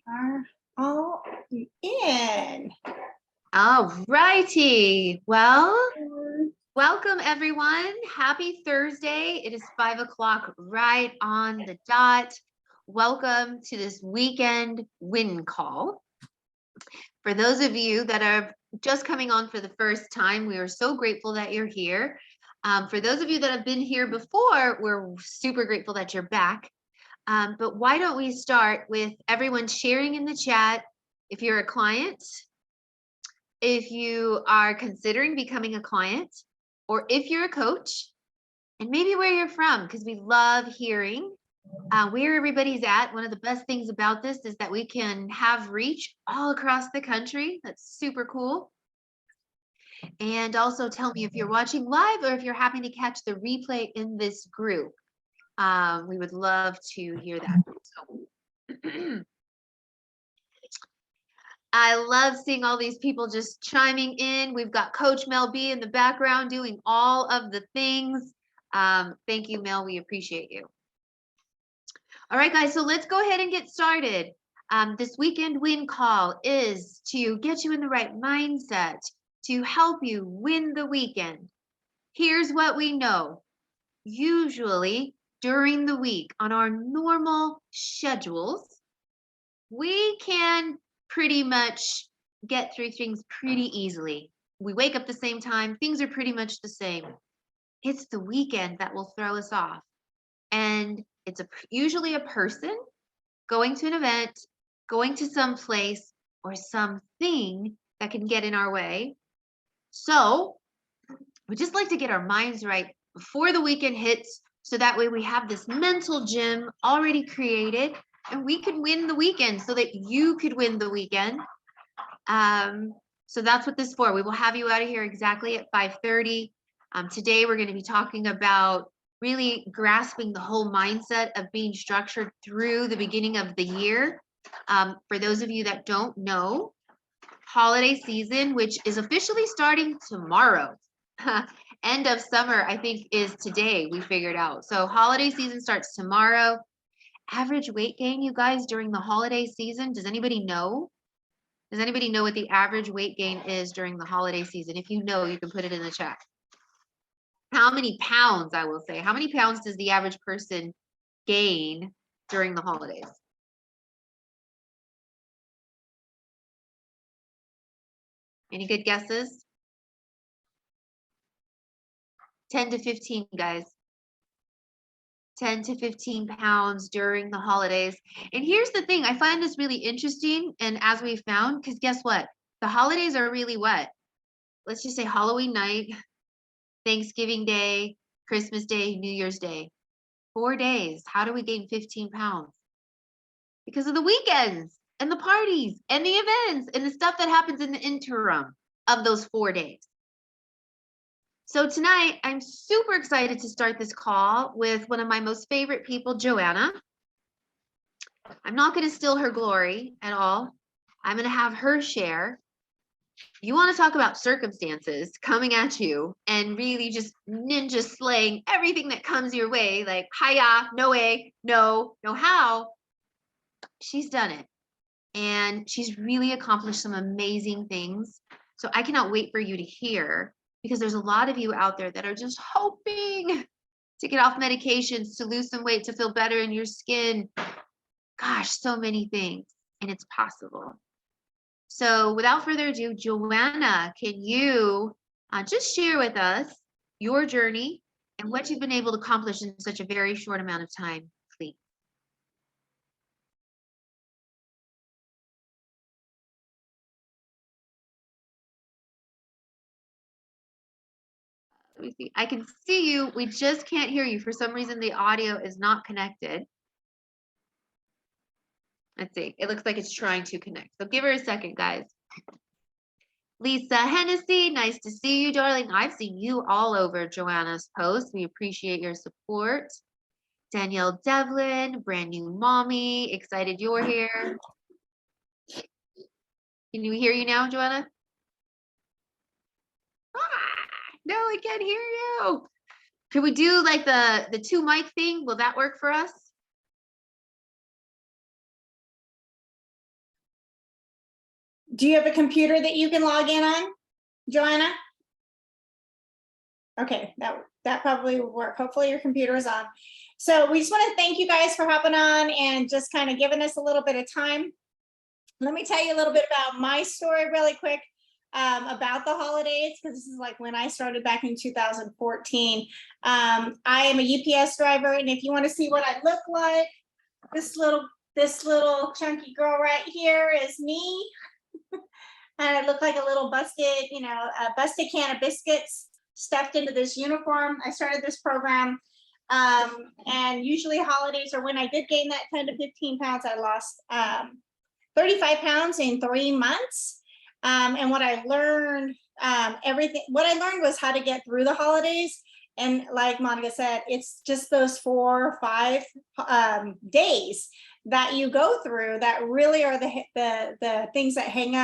are all in. All righty. Well, welcome everyone. Happy Thursday. It is 5 o'clock right on the dot. Welcome to this weekend win call. For those of you that are just coming on for the first time, we are so grateful that you're here. For those of you that have been here before, we're super grateful that you're back. But why don't we start with everyone sharing in the chat if you're a client, if you are considering becoming a client, or if you're a coach, and maybe where you're from, because we love hearing where everybody's at. One of the best things about this is that we can have reach all across the country. That's super cool. And also tell me if you're watching live or if you're happy to catch the replay in this group. We would love to hear that. So, I love seeing all these people just chiming in. We've got Coach Mel B in the background doing all of the things. Thank you, Mel. We appreciate you. All right, guys, so let's go ahead and get started. This weekend win call is to get you in the right mindset, to help you win the weekend. Here's what we know. Usually during the week on our normal schedules, we can pretty much get through things pretty easily. We wake up the same time, things are pretty much the same. It's the weekend that will throw us off. And it's usually a person going to an event, going to some place or something that can get in our way. So we just like to get our minds right before the weekend hits, so that way we have this mental gym already created and we can win the weekend so that you could win the weekend. So that's what this is for. We will have you out of here exactly at 5:30. Today we're going to be talking about really grasping the whole mindset of being structured through the beginning of the year. For those of you that don't know, holiday season, which is officially starting tomorrow. End of summer, I think, is today, we figured out. So holiday season starts tomorrow. Average weight gain, you guys, during the holiday season, does anybody know? Does anybody know what the average weight gain is during the holiday season? If you know, you can put it in the chat. How many pounds, I will say, how many pounds does the average person gain during the holidays? Any good guesses? 10 to 15, guys. 10 to 15 pounds during the holidays. And here's the thing, I find this really interesting. And as we found, because guess what? The holidays are really what? Let's just say Halloween night, Thanksgiving Day, Christmas Day, New Year's Day. 4 days. How do we gain 15 pounds? Because of the weekends and the parties and the events and the stuff that happens in the interim of those 4 days. So tonight, I'm super excited to start this call with one of my most favorite people, Joanna. I'm not going to steal her glory at all. I'm going to have her share. You want to talk about circumstances coming at you and really just ninja slaying everything that comes your way, like, hiya, no way, no how. She's done it. And she's really accomplished some amazing things. So I cannot wait for you to hear, because there's a lot of you out there that are just hoping to get off medications, to lose some weight, to feel better in your skin. Gosh, so many things, and it's possible. So without further ado, Joanna, can you just share with us your journey and what you've been able to accomplish in such a very short amount of time, please? Let me see. I can see you. We just can't hear you. For some reason, the audio is not connected. Let's see. It looks like it's trying to connect. So give her a second, guys. Lisa Hennessy, nice to see you, darling. I've seen you all over Joanna's post. We appreciate your support. Danielle Devlin, brand new mommy. Excited you're here. Can you hear you now, Joanna? No, I can't hear you. Can we do like the 2 mic thing? Will that work for us? Do you have a computer that you can log in on, Joanna? Okay, that probably will work. Hopefully your computer is on. So we just want to thank you guys for hopping on and just kind of giving us a little bit of time. Let me tell you a little bit about my story really quick about the holidays, because this is like when I started back in 2014. I am a UPS driver, and if you want to see what I look like, this little chunky girl right here is me. And I look like a little busted, a busted can of biscuits stuffed into this uniform. I started this program. And usually holidays are when I did gain that 10 to 15 pounds. I lost 35 pounds in 3 months. And what I learned, what I learned was how to get through the holidays. And like Monica said, it's just those 4 or 5 days that you go through that really are the things that hang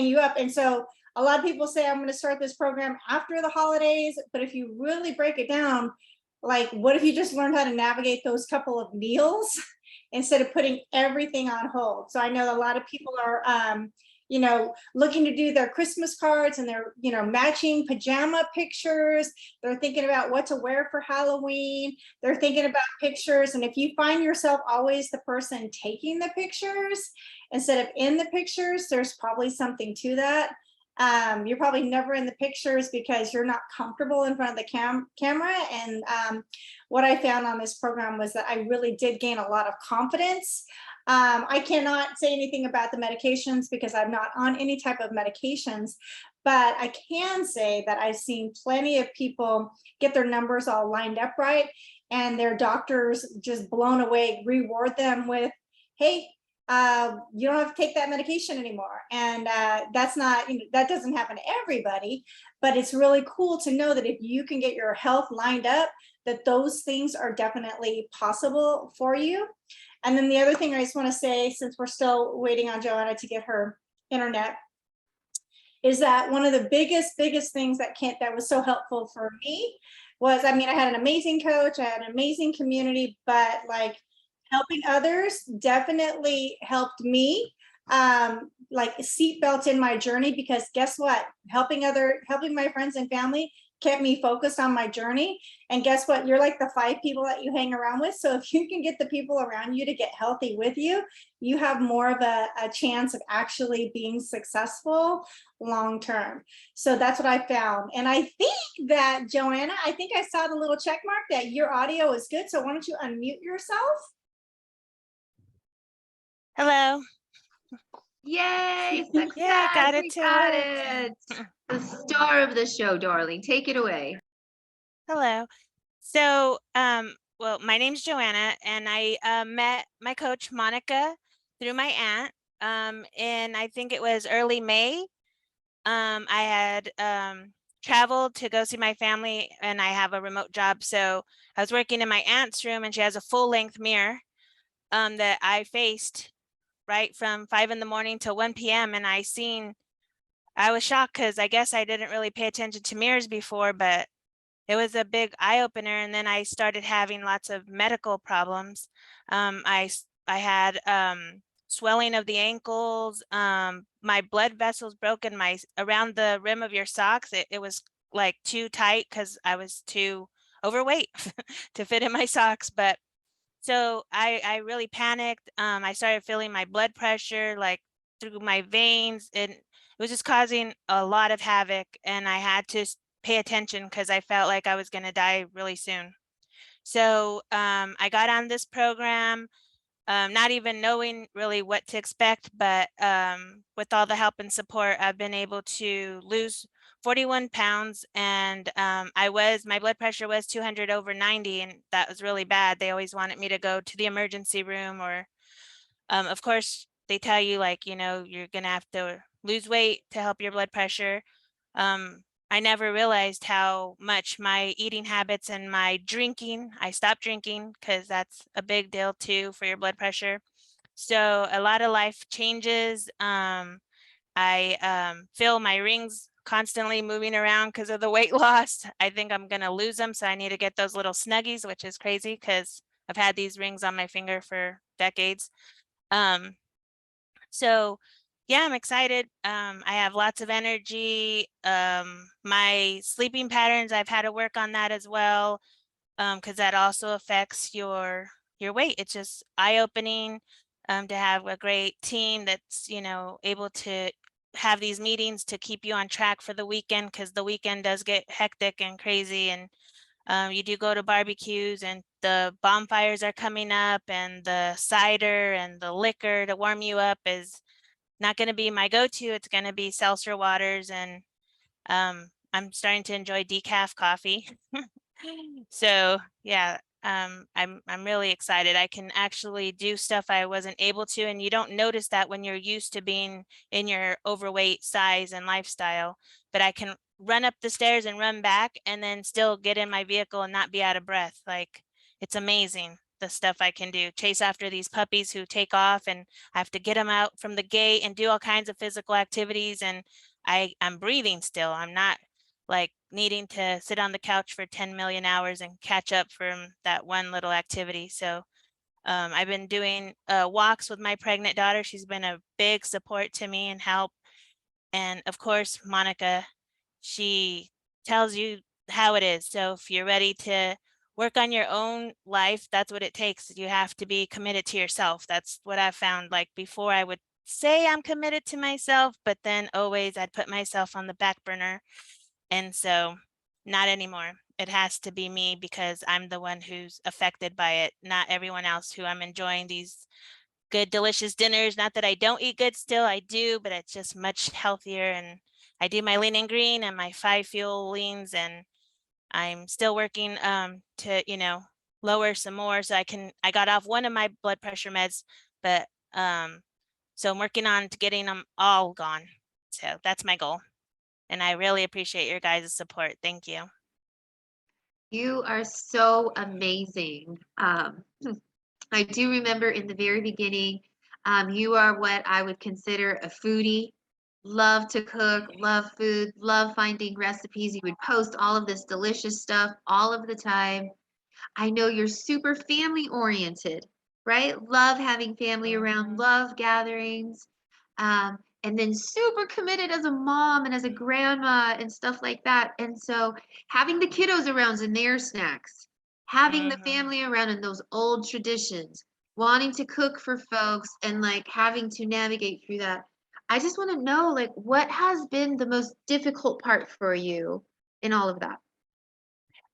you up. And so a lot of people say, I'm going to start this program after the holidays. But if you really break it down, like, what if you just learned how to navigate those couple of meals instead of putting everything on hold? So I know a lot of people are, looking to do their Christmas cards, and they're, matching pajama pictures. They're thinking about what to wear for Halloween. They're thinking about pictures. And if you find yourself always the person taking the pictures instead of in the pictures, there's probably something to that. You're probably never in the pictures because you're not comfortable in front of the camera. And what I found on this program was that I really did gain a lot of confidence. I cannot say anything about the medications because I'm not on any type of medications, but I can say that I've seen plenty of people get their numbers all lined up right, and their doctors just blown away, reward them with, hey, you don't have to take that medication anymore. And that's not, that doesn't happen to everybody, but it's really cool to know that if you can get your health lined up, that those things are definitely possible for you. And then the other thing I just want to say, since we're still waiting on Joanna to get her internet, is that one of the biggest things that was so helpful for me was, I had an amazing coach, I had an amazing community, but like helping others definitely helped me, like seatbelt in my journey, because guess what? Helping my friends and family kept me focused on my journey. And guess what? You're like the 5 people that you hang around with. So if you can get the people around you to get healthy with you, you have more of a chance of actually being successful long term. So that's what I found. And I think that, Joanna, I think I saw the little check mark that your audio is good. So why don't you unmute yourself? Hello. Yay, success. Yeah, I got it We to got work. it. The star of the show, darling. Take it away. Hello. So, well, my name's Joanna, and I met my coach Monica through my aunt. And I think it was early May. I had traveled to go see my family, and I have a remote job. So I was working in my aunt's room, and she has a full-length mirror that I faced right from 5 in the morning till 1 p.m. And I was shocked because I guess I didn't really pay attention to mirrors before, but it was a big eye opener. And then I started having lots of medical problems. I had swelling of the ankles, my blood vessels broken, around the rim of your socks. It was like too tight because I was too overweight to fit in my socks. But so I really panicked. I started feeling my blood pressure like through my veins, and it was just causing a lot of havoc. And I had to pay attention because I felt like I was going to die really soon. So I got on this program, not even knowing really what to expect, but with all the help and support, I've been able to lose 41 pounds, and my blood pressure was 200/90, and that was really bad. They always wanted me to go to the emergency room, or of course they tell you, like, you're gonna have to lose weight to help your blood pressure. I never realized how much my eating habits and my drinking, I stopped drinking because that's a big deal too for your blood pressure. So a lot of life changes. I feel my rings constantly moving around because of the weight loss. I think I'm going to lose them. So I need to get those little snuggies, which is crazy because I've had these rings on my finger for decades. So Yeah, I'm excited. I have lots of energy. My sleeping patterns, I've had to work on that as well, because that also affects your weight. It's just eye-opening, to have a great team that's, able to have these meetings to keep you on track for the weekend, because the weekend does get hectic and crazy, and you do go to barbecues, and the bonfires are coming up, and the cider and the liquor to warm you up is not going to be my go-to. It's going to be seltzer waters, and I'm starting to enjoy decaf coffee. So yeah, I'm really excited. I can actually do stuff I wasn't able to, and you don't notice that when you're used to being in your overweight size and lifestyle. But I can run up the stairs and run back, and then still get in my vehicle and not be out of breath. Like, it's amazing the stuff I can do. Chase after these puppies who take off, and I have to get them out from the gate and do all kinds of physical activities, and I'm breathing still. I'm not like needing to sit on the couch for 10 million hours and catch up from that one little activity. So I've been doing walks with my pregnant daughter. She's been a big support to me and help. And of course, Monica, she tells you how it is. So if you're ready to work on your own life, that's what it takes. You have to be committed to yourself. That's what I found. Like, before, I would say I'm committed to myself, but then always I'd put myself on the back burner. And so, not anymore. It has to be me, because I'm the one who's affected by it, not everyone else who I'm enjoying these good, delicious dinners. Not that I don't eat good still, I do, but it's just much healthier. And I do my lean and green and my 5 fuel leans, and I'm still working to, lower some more, so I got off one of my blood pressure meds, but so I'm working on to getting them all gone. So that's my goal. And I really appreciate your guys' support. Thank you. You are so amazing. I do remember in the very beginning, you are what I would consider a foodie. Love to cook, love food, love finding recipes. You would post all of this delicious stuff all of the time. I know you're super family oriented, right? Love having family around, love gatherings, and then super committed as a mom and as a grandma and stuff like that. And so having the kiddos around and their snacks, having the Mhm. family around and those old traditions, wanting to cook for folks and like having to navigate through that. I just want to know, like, what has been the most difficult part for you in all of that?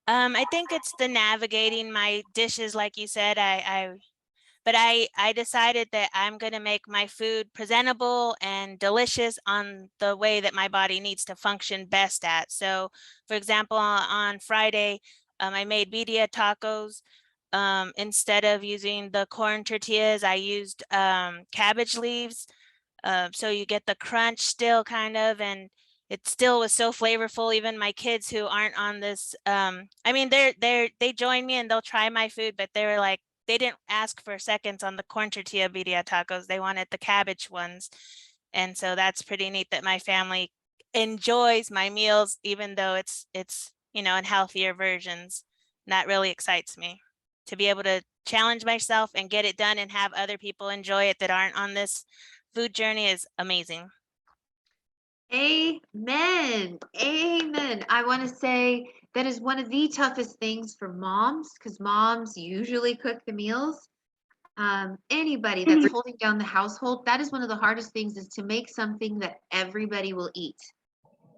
I think it's the navigating my dishes, like you said. But I decided that I'm going to make my food presentable and delicious on the way that my body needs to function best at. So, for example, on Friday, I made birria tacos. Instead of using the corn tortillas, I used cabbage leaves. So you get the crunch still, kind of, and it still was so flavorful. Even my kids who aren't on this, I mean, they join me and they'll try my food, but they were like, they didn't ask for seconds on the corn tortilla birria tacos. They wanted the cabbage ones. And so that's pretty neat that my family enjoys my meals, even though it's in healthier versions. And that really excites me, to be able to challenge myself and get it done and have other people enjoy it that aren't on this food journey is amazing. Amen. Amen. I want to say that is one of the toughest things for moms because moms usually cook the meals. Anybody that's holding down the household, that is one of the hardest things is to make something that everybody will eat.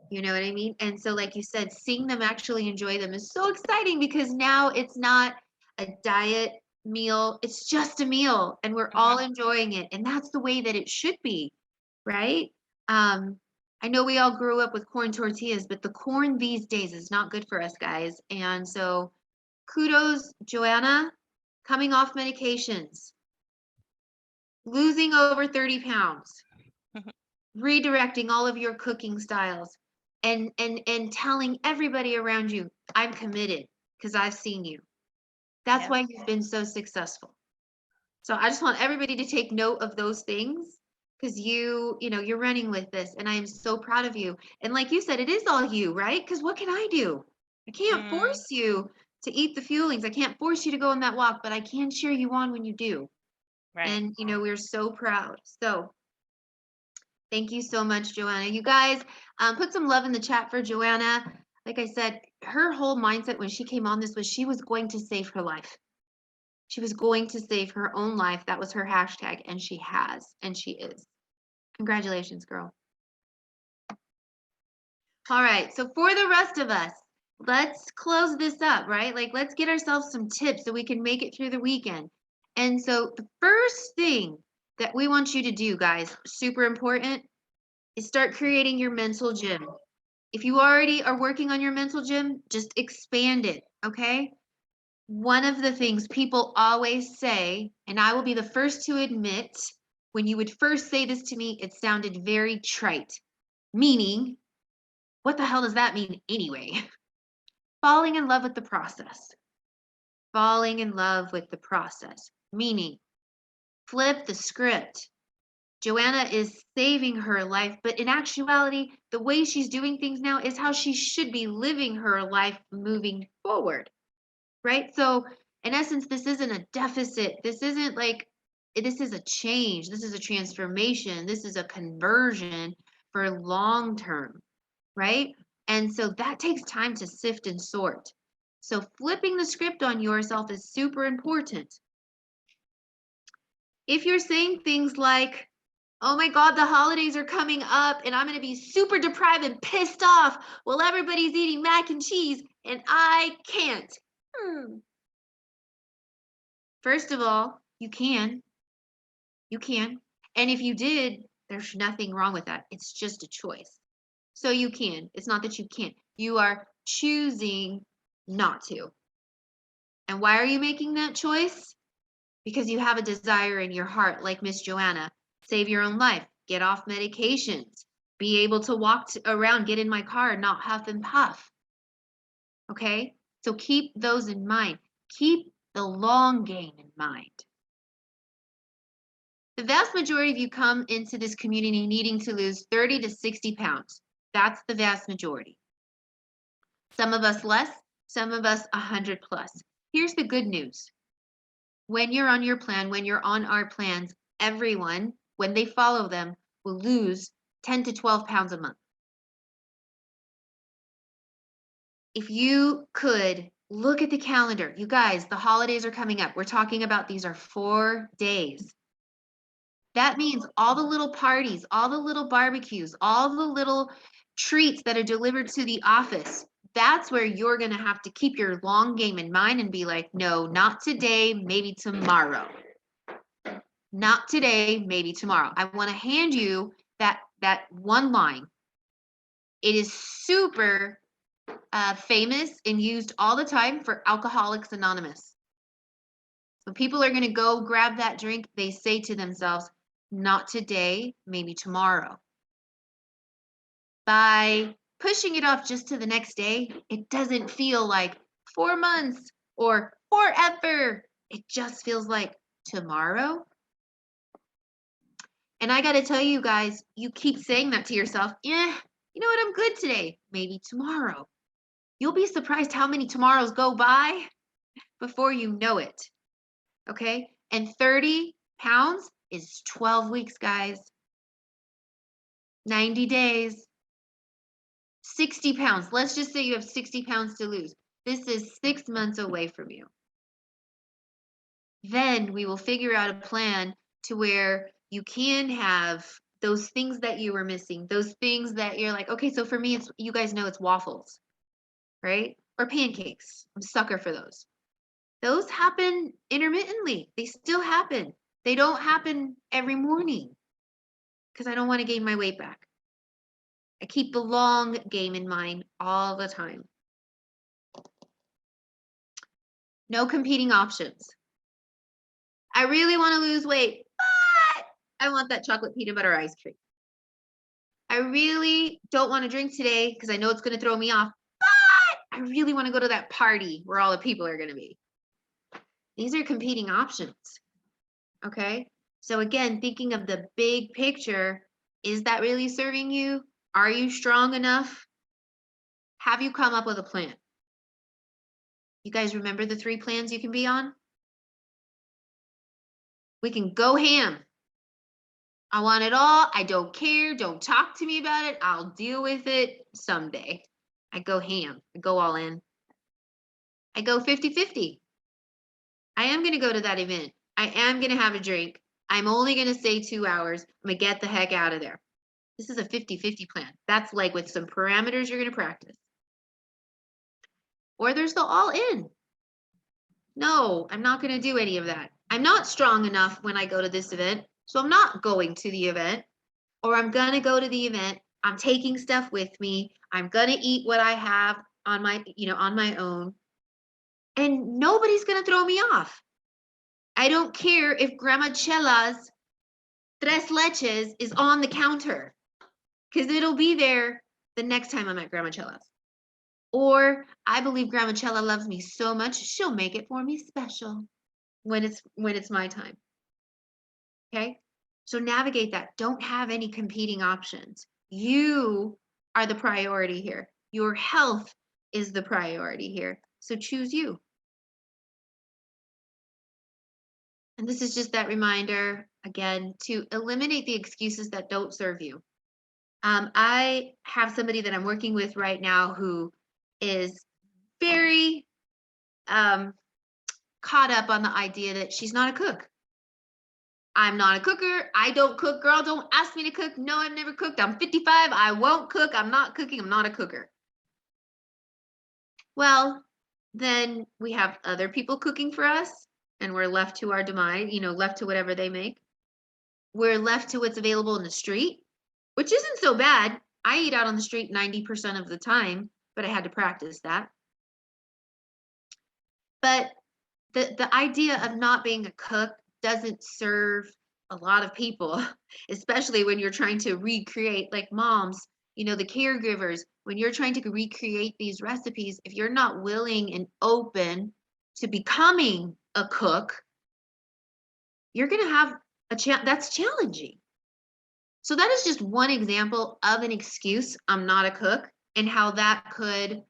You know what I mean? And so, like you said, seeing them actually enjoy them is so exciting because now it's not a diet meal, it's just a meal and we're all Mhm. enjoying it. And that's the way that it should be, right? Um, I know we all grew up with corn tortillas, but the corn these days is not good for us, guys. And so, kudos, Joanna, coming off medications, losing over 30 pounds, redirecting all of your cooking styles and telling everybody around you, I'm committed because I've seen you. That's Yep. why you've been so successful. So I just want everybody to take note of those things because you're running with this and I am so proud of you. And like you said, it is all you, right? Because what can I do? I can't Mm, force you to eat the fuelings. I can't force you to go on that walk, but I can cheer you on when you do. right. And we're so proud. So Thank you so much, Joanna. You guys, put some love in the chat for Joanna. Like I said, her whole mindset when she came on this was she was going to save her life. She was going to save her own life. That was her hashtag, and she has, and she is. Congratulations, girl. All right, so for the rest of us, let's close this up, right? Like, let's get ourselves some tips so we can make it through the weekend. And so the first thing that we want you to do, guys, super important, is start creating your mental gym. If you already are working on your mental gym, just expand it, okay? One of the things people always say, and I will be the first to admit, when you would first say this to me, it sounded very trite, meaning, what the hell does that mean anyway? Falling in love with the process. Falling in love with the process, meaning flip the script. Joanna is saving her life, but in actuality, the way she's doing things now is how she should be living her life moving forward, right? So in essence, this isn't a deficit. This isn't like, this is a change. This is a transformation. This is a conversion for long term, right? And so that takes time to sift and sort. So flipping the script on yourself is super important. If you're saying things like, oh my God, the holidays are coming up and I'm going to be super deprived and pissed off while everybody's eating mac and cheese and I can't. First of all, you can. You can. And if you did, there's nothing wrong with that. It's just a choice. So you can. It's not that you can't. You are choosing not to. And why are you making that choice? Because you have a desire in your heart, like Miss Joanna. Save your own life. Get off medications. Be able to walk around, get in my car, not huff and puff. Okay? So keep those in mind. Keep the long game in mind. The vast majority of you come into this community needing to lose 30 to 60 pounds. That's the vast majority. Some of us less, some of us 100 plus. Here's the good news. When you're on your plan, when you're on our plans, everyone, when they follow them, will lose 10 to 12 pounds a month. If you could look at the calendar, you guys, the holidays are coming up. We're talking about these are 4 days. That means all the little parties, all the little barbecues, all the little treats that are delivered to the office. That's where you're going to have to keep your long game in mind and be like, no, not today, maybe tomorrow. Not today, maybe tomorrow. I want to hand you that one line. It is super famous and used all the time for Alcoholics Anonymous. When people are going to go grab that drink, they say to themselves, not today, maybe tomorrow. By pushing it off just to the next day, it doesn't feel like 4 months or forever. It just feels like tomorrow. And I got to tell you guys, you keep saying that to yourself. Yeah, you know what? I'm good today. Maybe tomorrow. You'll be surprised how many tomorrows go by before you know it. Okay? And 30 pounds is 12 weeks, guys. 90 days. 60 pounds. Let's just say you have 60 pounds to lose. This is 6 months away from you. Then we will figure out a plan to where you can have those things that you were missing, those things that you're like, okay, so for me, it's, you guys know it's waffles, right? Or pancakes. I'm a sucker for those. Those happen intermittently. They still happen. They don't happen every morning because I don't want to gain my weight back. I keep the long game in mind all the time. No competing options. I really want to lose weight, but I want that chocolate peanut butter ice cream. I really don't want to drink today because I know it's going to throw me off, but I really want to go to that party where all the people are going to be. These are competing options, okay? So again, thinking of the big picture, is that really serving you? Are you strong enough? Have you come up with a plan? You guys remember the 3 plans you can be on? We can go ham I want it all. I don't care. Don't talk to me about it. I'll deal with it someday. I go ham. I go all in. I go 50-50. I am going to go to that event. I am going to have a drink. I'm only going to stay 2 hours. I'm going to get the heck out of there. This is a 50-50 plan. That's like with some parameters you're going to practice. Or there's the all in. No, I'm not going to do any of that. I'm not strong enough when I go to this event, so I'm not going to the event. Or I'm going to go to the event. I'm taking stuff with me. I'm going to eat what I have on my, on my own. And nobody's going to throw me off. I don't care if Grandma Chella's tres leches is on the counter, because it'll be there the next time I'm at Grandma Chella's. Or I believe Grandma Chella loves me so much, she'll make it for me special when it's my time. Okay? So navigate that. Don't have any competing options. You are the priority here. Your health is the priority here. So choose you. And this is just that reminder, again, to eliminate the excuses that don't serve you. I have somebody that I'm working with right now who is very caught up on the idea that she's not a cook. I'm not a cooker. I don't cook. Girl, don't ask me to cook. No, I've never cooked. I'm 55. I won't cook. I'm not cooking. I'm not a cooker. Well, then we have other people cooking for us, and we're left to our demise, left to whatever they make. We're left to what's available in the street, which isn't so bad. I eat out on the street 90% of the time, but I had to practice that. But the idea of not being a cook doesn't serve a lot of people, especially when you're trying to recreate, like moms, the caregivers, when you're trying to recreate these recipes, if you're not willing and open to becoming a cook, you're going to have that's challenging. So that is just one example of an excuse, I'm not a cook, and how that could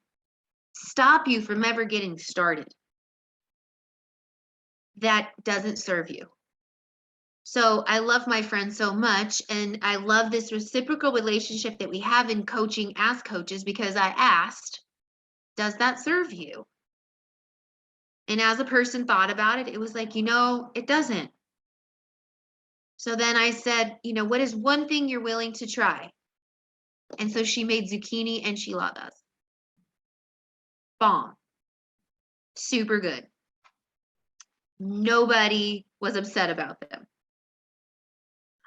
stop you from ever getting started. That doesn't serve you. So I love my friend so much, and I love this reciprocal relationship that we have in coaching as coaches, because I asked, does that serve you? And as a person thought about it, it was like, it doesn't. So then I said, what is one thing you're willing to try? And so she made zucchini enchiladas. Bomb. Super good. Nobody was upset about them.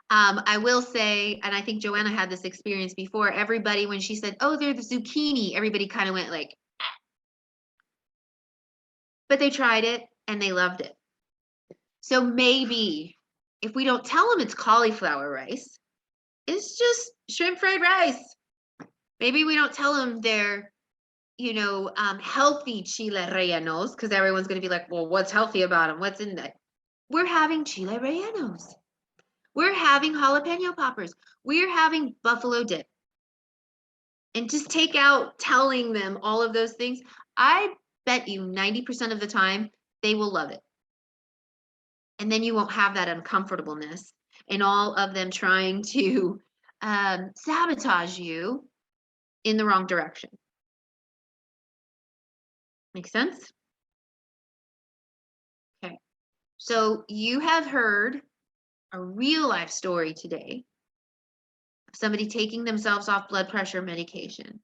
I will say, and I think Joanna had this experience before, everybody, when she said, oh, they're the zucchini, everybody kind of went like, but they tried it and they loved it. So maybe if we don't tell them it's cauliflower rice, it's just shrimp fried rice. Maybe we don't tell them they're, healthy chile rellenos, because everyone's going to be like, well, what's healthy about them? What's in that? We're having chile rellenos. We're having jalapeno poppers. We're having buffalo dip. And just take out telling them all of those things. I bet you 90% of the time, they will love it. And then you won't have that uncomfortableness and all of them trying to sabotage you in the wrong direction. Make sense? Okay. So you have heard a real life story today of somebody taking themselves off blood pressure medication.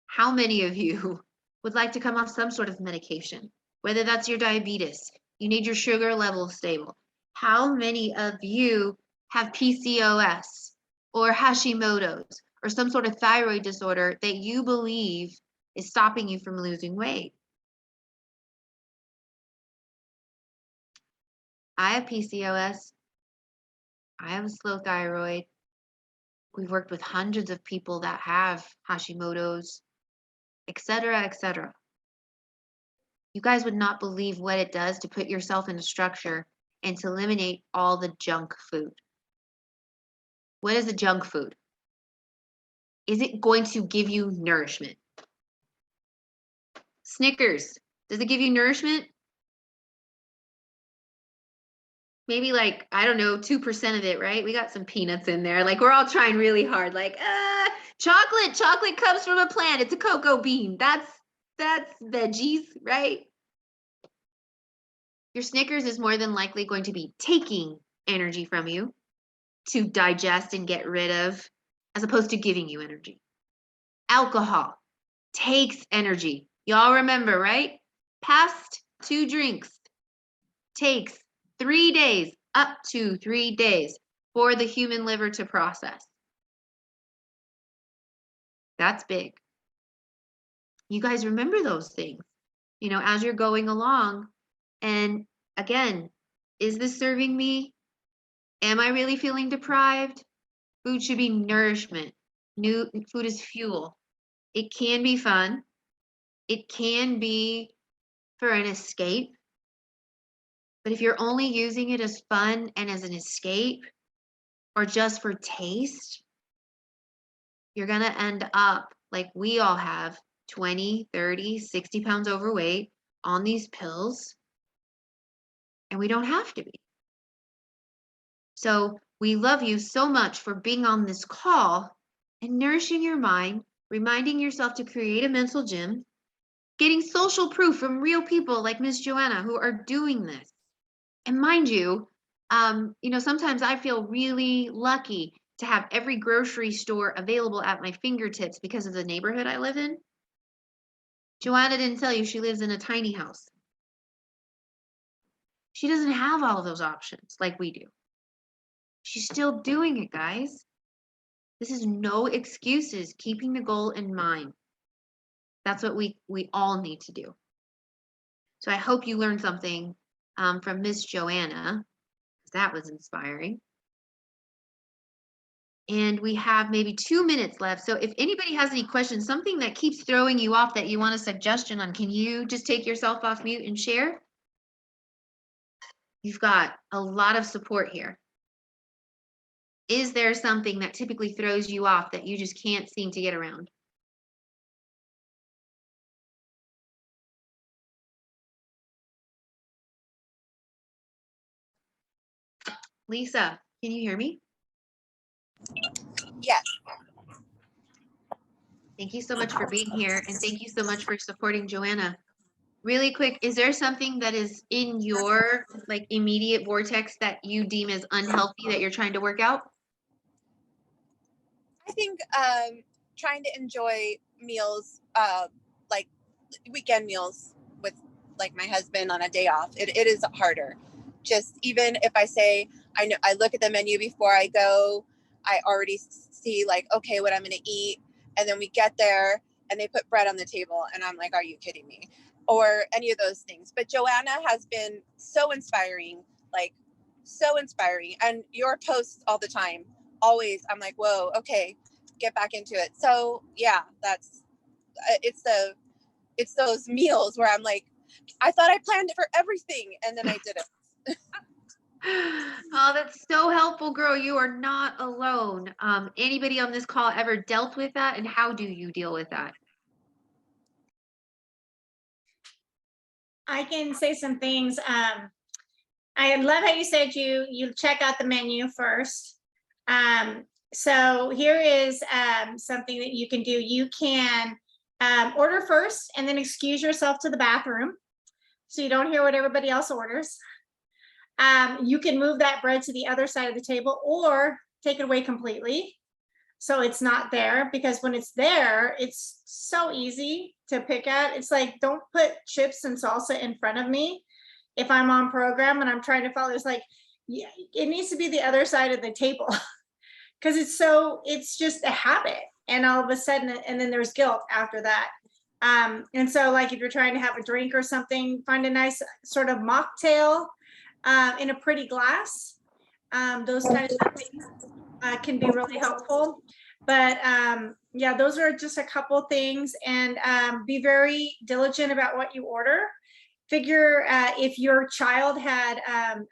How many of you would like to come off some sort of medication? Whether that's your diabetes, you need your sugar level stable. How many of you have PCOS or Hashimoto's or some sort of thyroid disorder that you believe is stopping you from losing weight? I have PCOS. I have a slow thyroid. We've worked with hundreds of people that have Hashimoto's, et cetera, et cetera. You guys would not believe what it does to put yourself in a structure and to eliminate all the junk food. What is a junk food? Is it going to give you nourishment? Snickers, does it give you nourishment? maybe like, I don't know, 2% of it, right? We got some peanuts in there. Like we're all trying really hard. Like, chocolate comes from a plant. It's a cocoa bean. That's veggies, right? Your Snickers is more than likely going to be taking energy from you to digest and get rid of, as opposed to giving you energy. Alcohol takes energy. Y'all remember, right? Past 2 drinks takes 3 days, up to 3 days for the human liver to process. That's big. You guys remember those things, you know, as you're going along. And again, is this serving me? Am I really feeling deprived? Food should be nourishment. New food is fuel. It can be fun. It can be for an escape. But if you're only using it as fun and as an escape or just for taste, you're going to end up like we all have, 20, 30, 60 pounds overweight on these pills. And we don't have to be. So we love you so much for being on this call and nourishing your mind, reminding yourself to create a mental gym, getting social proof from real people like Miss Joanna who are doing this. And mind you, sometimes I feel really lucky to have every grocery store available at my fingertips because of the neighborhood I live in. Joanna didn't tell you she lives in a tiny house. She doesn't have all of those options like we do. She's still doing it, guys. This is no excuses, keeping the goal in mind. That's what we all need to do. So I hope you learned something from Miss Joanna. That was inspiring. And we have maybe 2 minutes left. So if anybody has any questions, something that keeps throwing you off that you want a suggestion on, can you just take yourself off mute and share? You've got a lot of support here. Is there something that typically throws you off that you just can't seem to get around? Lisa, can you hear me? Yes. Thank you so much for being here, and thank you so much for supporting Joanna. Really quick, is there something that is in your like immediate vortex that you deem as unhealthy that you're trying to work out? I think trying to enjoy meals, like weekend meals with like my husband on a day off, it is harder. Just even if I say, I look at the menu before I go, I already see like, okay, what I'm going to eat. And then we get there and they put bread on the table and I'm like, are you kidding me? Or any of those things. But Joanna has been so inspiring, like so inspiring. And your posts all the time, always, I'm like, whoa, okay, get back into it. So yeah, it's those meals where I'm like, I thought I planned it for everything and then I didn't. Oh, that's so helpful, girl. You are not alone. Anybody on this call ever dealt with that, and how do you deal with that? I can say some things. I love how you said you check out the menu first. So here is something that you can do. You can order first and then excuse yourself to the bathroom so you don't hear what everybody else orders. You can move that bread to the other side of the table or take it away completely so it's not there, because when it's there, it's so easy to pick at. It's like, don't put chips and salsa in front of me if I'm on program and I'm trying to follow. It's like, yeah, it needs to be the other side of the table because it's just a habit, and all of a sudden, and then there's guilt after that. And so like if you're trying to have a drink or something, find a nice sort of mocktail in a pretty glass. Those kinds of things can be really helpful. But yeah, those are just a couple things. And be very diligent about what you order. Figure if your child had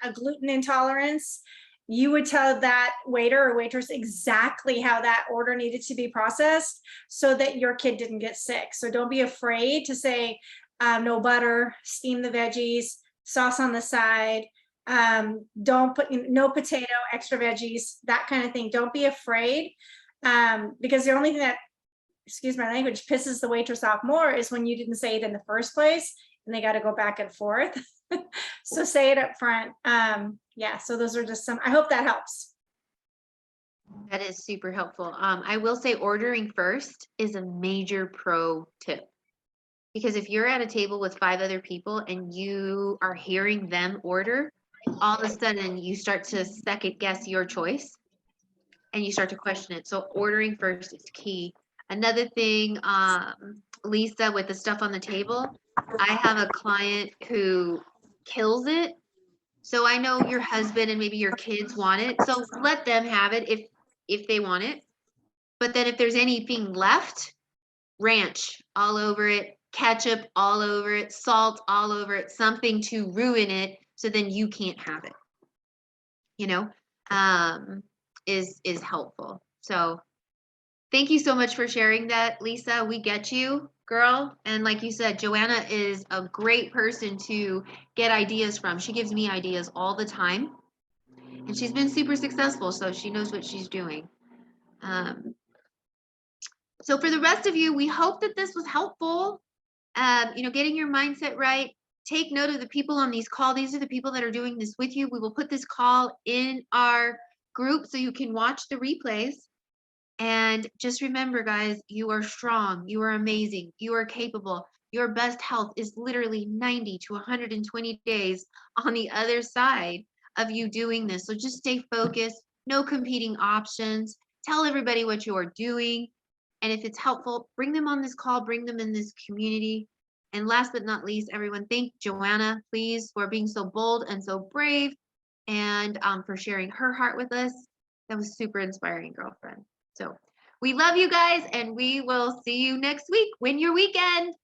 a gluten intolerance, you would tell that waiter or waitress exactly how that order needed to be processed so that your kid didn't get sick. So don't be afraid to say no butter, steam the veggies, sauce on the side, Don't put no potato, extra veggies, that kind of thing. Don't be afraid, because the only thing that, excuse my language, pisses the waitress off more is when you didn't say it in the first place and they got to go back and forth. So say it up front. Yeah, so those are just some, I hope that helps. That is super helpful. I will say ordering first is a major pro tip. Because if you're at a table with 5 other people and you are hearing them order, all of a sudden you start to second guess your choice and you start to question it. So ordering first is key. Another thing, Lisa, with the stuff on the table, I have a client who kills it. So I know your husband and maybe your kids want it. So let them have it if they want it. But then if there's anything left, ranch all over it, ketchup all over it, salt all over it, something to ruin it so then you can't have it, you know, is helpful. So thank you so much for sharing that, Lisa. We get you, girl. And like you said, Joanna is a great person to get ideas from. She gives me ideas all the time and she's been super successful, so she knows what she's doing. So for the rest of you, we hope that this was helpful. You know, getting your mindset right. Take note of the people on these calls. These are the people that are doing this with you. We will put this call in our group so you can watch the replays. And just remember, guys, you are strong. You are amazing. You are capable. Your best health is literally 90 to 120 days on the other side of you doing this. So just stay focused. No competing options. Tell everybody what you are doing. And if it's helpful, bring them on this call, bring them in this community. And last but not least, everyone, thank Joanna, please, for being so bold and so brave and for sharing her heart with us. That was super inspiring, girlfriend. So we love you guys and we will see you next week. Win your weekend.